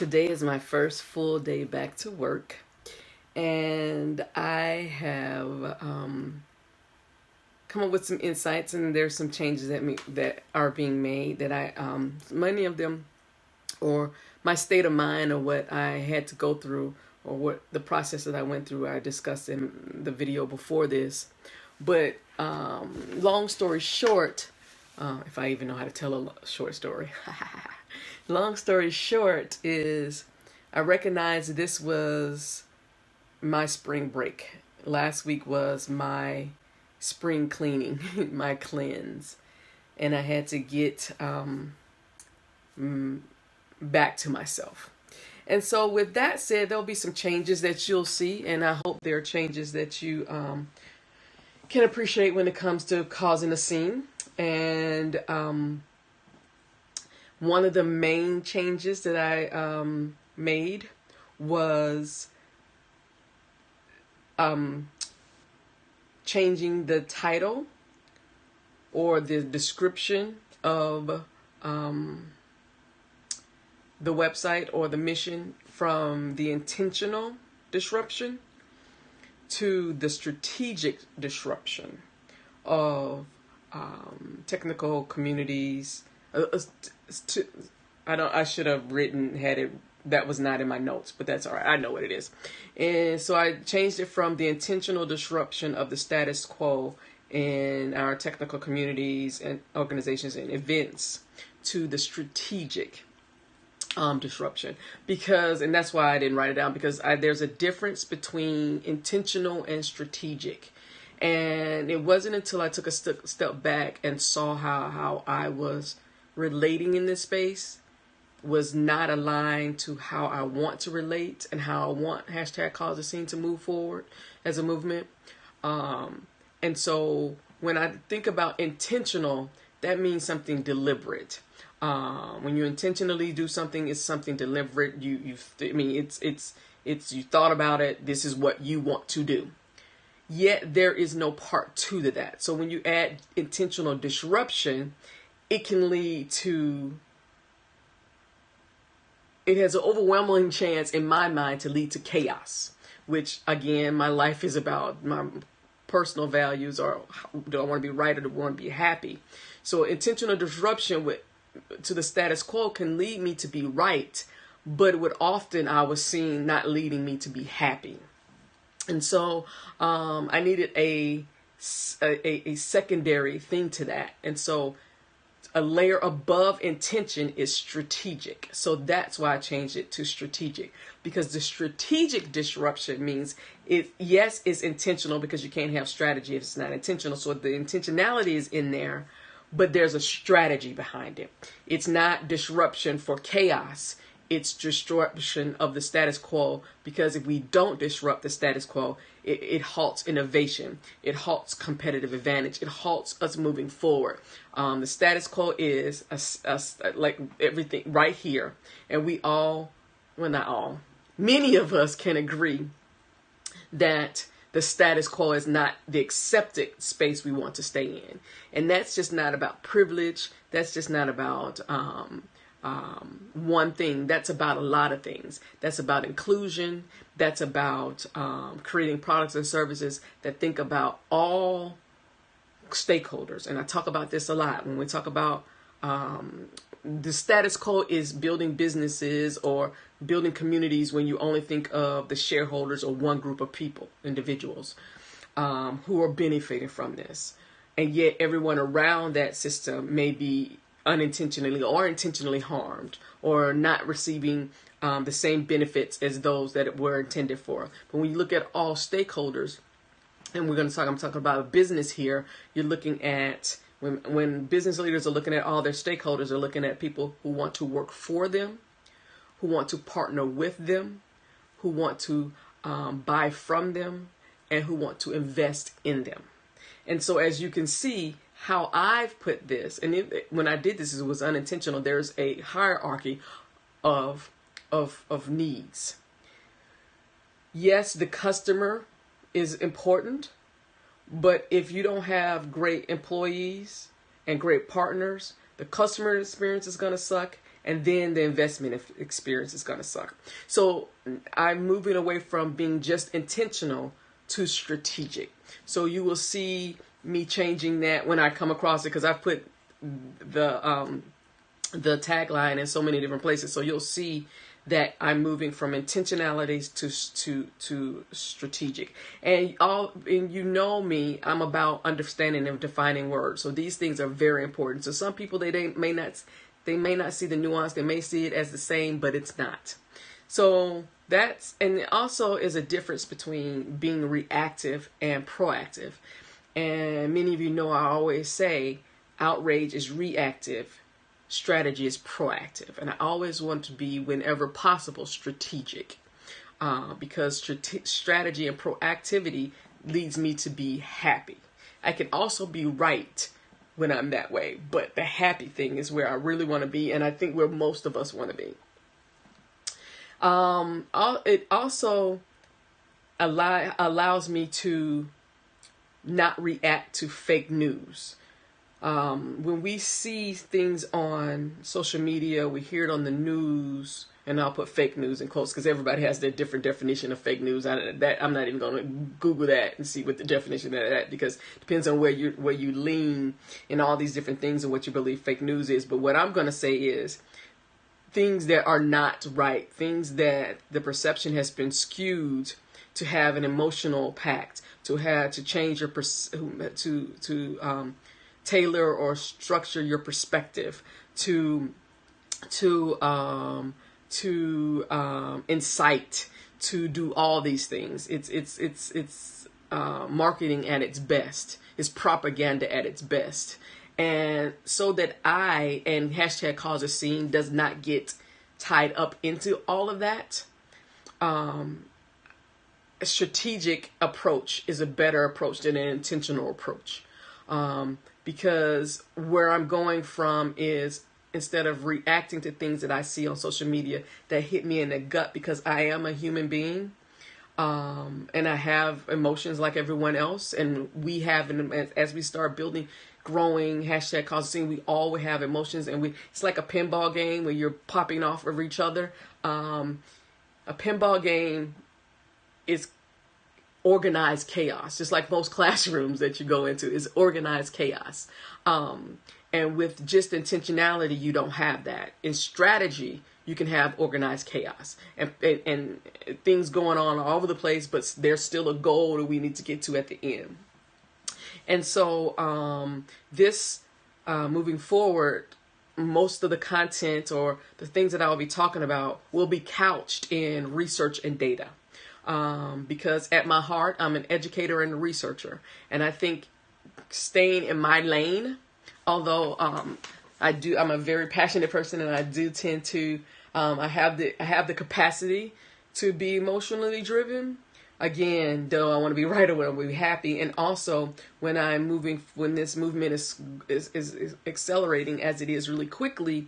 Today is my first full day back to work, and I have come up with some insights, and there's some changes that are being made that many of them, or my state of mind, or what I had to go through, or what the process that I went through, I discussed in the video before this. But long story short, if I even know how to tell a short story. Long story short is I recognize this was my spring break. Last week was my spring cleaning, my cleanse. And I had to get back to myself. And so with that said, there'll be some changes that you'll see. And I hope there are changes that you can appreciate when it comes to causing a scene. And one of the main changes that I made was changing the title or the description of the website or the mission from the intentional disruption to the strategic disruption of technical communities. I should have had it. That was not in my notes, but that's all right. I know what it is. And so I changed it from the intentional disruption of the status quo in our technical communities and organizations and events to the strategic disruption. And that's why I didn't write it down, because there's a difference between intentional and strategic. And it wasn't until I took a step back and saw how I was relating in this space was not aligned to how I want to relate and how I want #causeascene to move forward as a movement. And so when I think about intentional, that means something deliberate. When you intentionally do something, it's something deliberate. It's you thought about it. This is what you want to do. Yet there is no part two to that. So when you add intentional disruption, it can lead to, it has an overwhelming chance in my mind to lead to chaos, which again, my life is about my personal values, or do I want to be right or do I want to be happy? So intentional disruption to the status quo can lead me to be right, but it would often, I was seeing, not leading me to be happy. And so I needed a secondary thing to that. And so a layer above intention is strategic. So that's why I changed it to strategic, because the strategic disruption means it's intentional, because you can't have strategy if it's not intentional. So the intentionality is in there, but there's a strategy behind it. It's not disruption for chaos. It's disruption of the status quo, because if we don't disrupt the status quo, it halts innovation. It halts competitive advantage. It halts us moving forward. The status quo is like everything right here. And we all, well, not all, many of us can agree that the status quo is not the accepted space we want to stay in. And that's just not about privilege. That's just not about one thing. That's about a lot of things. That's about inclusion. That's about creating products and services that think about all stakeholders. And I talk about this a lot when we talk about the status quo is building businesses or building communities when you only think of the shareholders or one group of people, individuals who are benefiting from this. And yet everyone around that system may be unintentionally or intentionally harmed, or not receiving the same benefits as those that were intended for. But when you look at all stakeholders, and I'm talking about a business here, you're looking at, when business leaders are looking at all their stakeholders, they're looking at people who want to work for them, who want to partner with them, who want to buy from them, and who want to invest in them. And so as you can see, how I've put this, and when I did this, it was unintentional. There's a hierarchy of needs. Yes, the customer is important, but if you don't have great employees and great partners, the customer experience is going to suck, and then the investment experience is going to suck. So I'm moving away from being just intentional to strategic. So you will see me changing that when I come across it, because I've put the tagline in so many different places. So you'll see that I'm moving from intentionalities to strategic. And you know me, I'm about understanding and defining words. So these things are very important. So some people they may not see the nuance. They may see it as the same, but it's not. So and it also is a difference between being reactive and proactive. And many of you know I always say outrage is reactive, strategy is proactive. And I always want to be, whenever possible, strategic, because strategy and proactivity leads me to be happy. I can also be right when I'm that way, but the happy thing is where I really want to be, and I think where most of us want to be. It also allows me to not react to fake news. When we see things on social media, we hear it on the news, and I'll put fake news in quotes because everybody has their different definition of fake news. I'm not even going to Google that and see what the definition of that, because it depends on where you lean in all these different things and what you believe fake news is. But what I'm going to say is things that are not right, things that the perception has been skewed to have an emotional impact, to change your tailor or structure your perspective, to incite, to do all these things. It's marketing at its best. It's propaganda at its best. And so that hashtag causeascene does not get tied up into all of that, a strategic approach is a better approach than an intentional approach. Because where I'm going from is, instead of reacting to things that I see on social media that hit me in the gut, because I am a human being, and I have emotions like everyone else, and we have, as we start growing hashtag causeascene, we all will have emotions, and it's like a pinball game where you're popping off of each other. A pinball game is organized chaos, just like most classrooms that you go into is organized chaos. And with just intentionality, you don't have that. In strategy, you can have organized chaos and things going on all over the place, but there's still a goal that we need to get to at the end. And so this moving forward, most of the content or the things that I will be talking about will be couched in research and data. Because at my heart, I'm an educator and a researcher. And I think staying in my lane, although I'm a very passionate person, and I do tend to, I have the capacity to be emotionally driven. Again, though, I want to be right, I want to be happy. And also when this movement is accelerating as it is really quickly,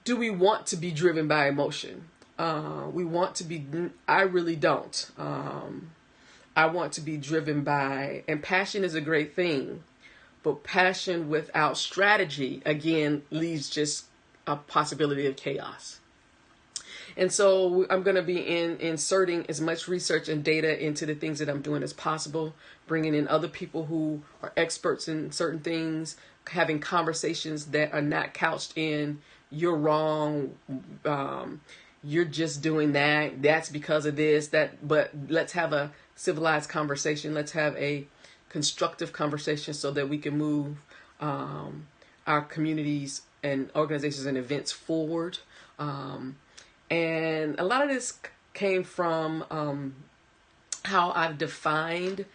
do we want to be driven by emotion? I really don't. I want to be driven by, and passion is a great thing, but passion without strategy, again, leaves just a possibility of chaos. And so I'm going to be inserting as much research and data into the things that I'm doing as possible, bringing in other people who are experts in certain things, having conversations that are not couched in, you're wrong, you're just doing that, that's because of this, but let's have a civilized conversation. Let's have a constructive conversation so that we can move our communities and organizations and events forward. And a lot of this came from how I've defined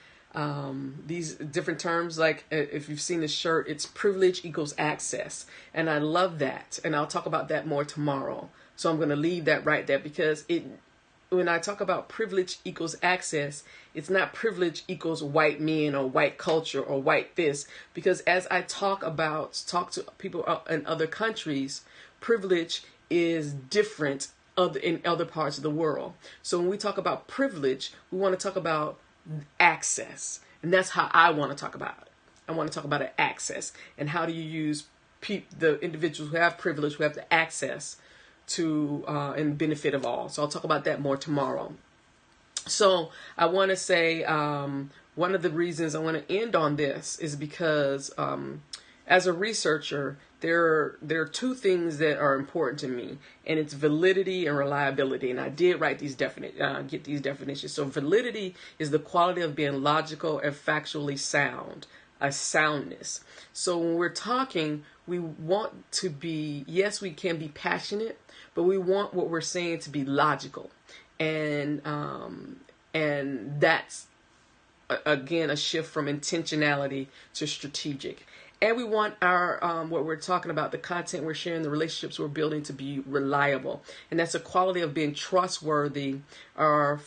these different terms. Like if you've seen the shirt, it's privilege equals access. And I love that. And I'll talk about that more tomorrow. So I'm going to leave that right there, because when I talk about privilege equals access, it's not privilege equals white men or white culture or white this. Because as I talk to people in other countries, privilege is different in other parts of the world. So when we talk about privilege, we want to talk about access. And that's how I want to talk about it. I want to talk about access. And how do you use the individuals who have privilege, who have the access to and benefit of all. So I'll talk about that more tomorrow. So I want to say one of the reasons I want to end on this is because as a researcher, there are two things that are important to me, and it's validity and reliability. And I did write these get these definitions. So validity is the quality of being logical and factually sound, a soundness. So when we're talking, we want to be, yes, we can be passionate, but we want what we're saying to be logical. And that's, again, a shift from intentionality to strategic. And we want our, what we're talking about, the content we're sharing, the relationships we're building to be reliable. And that's a quality of being trustworthy or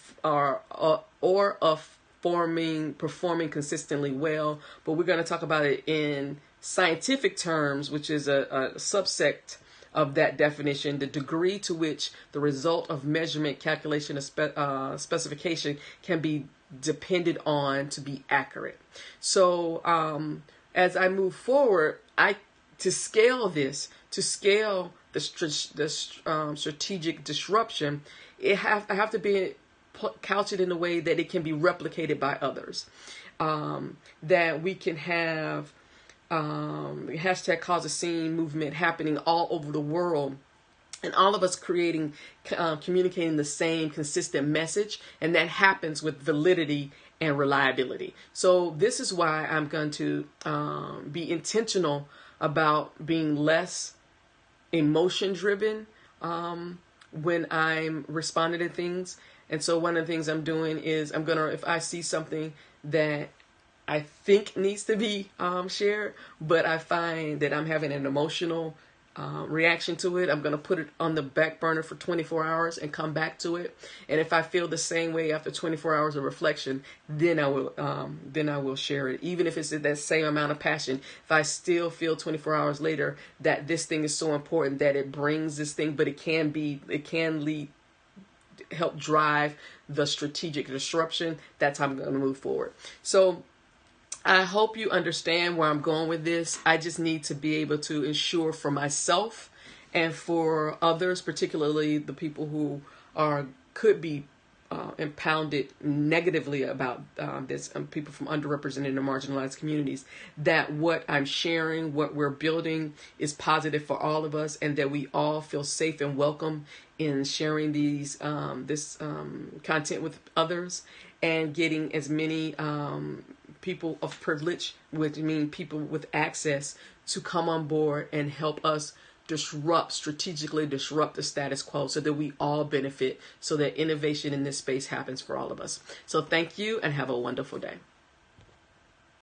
of performing consistently well. But we're going to talk about it in scientific terms, which is a subsect of that definition, the degree to which the result of measurement, calculation, or specification can be depended on to be accurate. So as I move forward, to scale the strategic disruption, I have to be couch it in a way that it can be replicated by others, that we can have the hashtag causeascene movement happening all over the world, and all of us communicating the same consistent message, and that happens with validity and reliability. So this is why I'm going to be intentional about being less emotion driven when I'm responding to things. And so one of the things I'm doing is if I see something that I think needs to be shared, but I find that I'm having an emotional reaction to it, I'm going to put it on the back burner for 24 hours and come back to it. And if I feel the same way after 24 hours of reflection, then I will share it. Even if it's that same amount of passion, if I still feel 24 hours later that this thing is so important that it brings this thing, but it can help drive the strategic disruption, that's how I'm going to move forward. So I hope you understand where I'm going with this. I just need to be able to ensure for myself and for others, particularly the people who could be impounded negatively about this, people from underrepresented and marginalized communities, that what I'm sharing, what we're building is positive for all of us, and that we all feel safe and welcome in sharing this content with others, and getting as many people of privilege, which mean people with access, to come on board and help us strategically disrupt the status quo so that we all benefit, so that innovation in this space happens for all of us. So thank you and have a wonderful day.